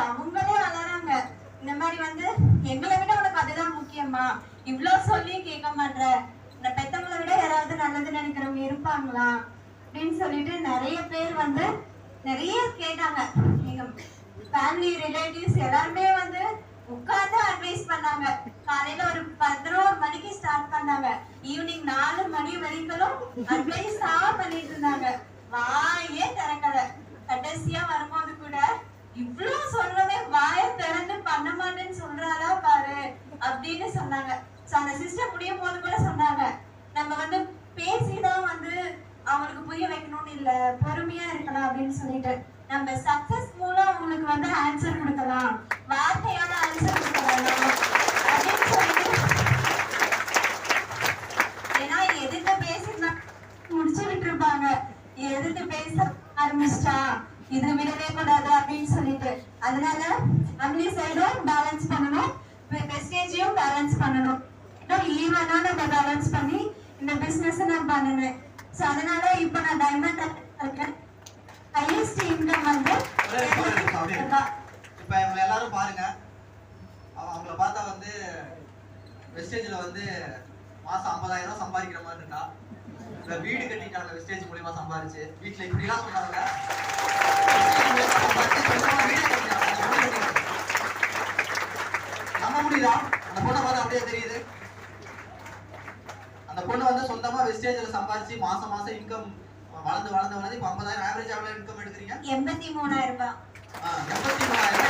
அவங்களே அலறாங்க. இந்த மாதிரி வந்து எங்களை விட உனக்கு அதுதான் முக்கியமா, இவ்ளோ சொல்லி கேட்க மாட்ற, இந்த பெத்தவங்களை விட யாராவது நல்லது நினைக்கிறவங்க இருப்பாங்களா அப்படின்னு சொல்லிட்டு நிறைய பேர் வந்து நிறைய கேட்டாங்க. எங்க ஃபேமிலி ரிலேட்டிவ்ஸ் எல்லாருமே வந்து உட்கார்ந்து அட்வைஸ் பண்ணாங்க. காலையில ஒரு 11 மணிக்கு ஸ்டார்ட் பண்ணாங்க, ஈவினிங் 4 மணி வரைக்கும் அட்வைஸ் பண்ணிட்டு இருந்தாங்க. வாயே திறக்கல. கடைசியா வரும்போது கூட இவ்ளோ சொல்றவே வாயை திறந்து பண்ண மாட்டேன்னு சொல்றாளா பாரு அப்படின்னு சொன்னாங்க. சோ அந்த சிஸ்டம் முடியும் போது கூட சொன்னாங்க, நம்ம வந்து பேசிதான் வந்து அவங்களுக்கு புரிய வைக்கணும்னு இல்ல, பொறுமையா இருக்கலாம் அப்படின்னு சொல்லிட்டு நம்ம சக்சஸ் மூலம் அவங்களுக்கு வந்து ஆன்சர் கொடுக்கலாம், வார்த்தையால ஆன்சர் கொடுக்கலாம் அப்படின்னு சொல்லிட்டு. ஏன்னா எதிர்த்து பேசினா முடிச்சுக்கிட்டு இருப்பாங்க, எதிர்த்து பேச ஆரம்பிச்சிட்டா இது விடவே கூடாது அப்படின்னு சொல்லிட்டு. அதனால அன்லி சைடும் பேலன்ஸ் பண்ணணும், வெஸ்டேஜையும் பேலன்ஸ் பண்ணணும். ஈவனா நம்ம பேலன்ஸ் பண்ணி இந்த பிசினஸ் நான் பண்ணினேன். சோ அதனால இப்ப நான் டைமண்ட் இருக்கேன். ஹையஸ்ட் இன்கம் வந்து இப்ப இவங்க எல்லாரும் பாருங்க, அவங்கள பார்த்தா வந்து வெஸ்டேஜ்ல வந்து மாசம் 50,000 சம்பாதிக்கிற மாதிரி இருக்கா. இந்த வீடு கட்டிட்டாங்க வெஸ்டேஜ் மூலியமா சம்பாதிச்சு. வீட்டுல இப்படி எல்லாம் சொன்னாங்க, நம்ப முடியுதா? அந்த பொண்ணை பார்த்தா அப்படியே தெரியுது. அந்த பொண்ணு வந்து சொந்தமா வெஸ்டேஜ்ல சம்பாதிச்சு மாசம் மாசம் இன்கம் வளர்ந்து இப்ப 50,000 ஆவரேஜ் எவ்வளவு இன்கம் எடுக்கிறீங்க? 83,000 ரூபாய். 83,000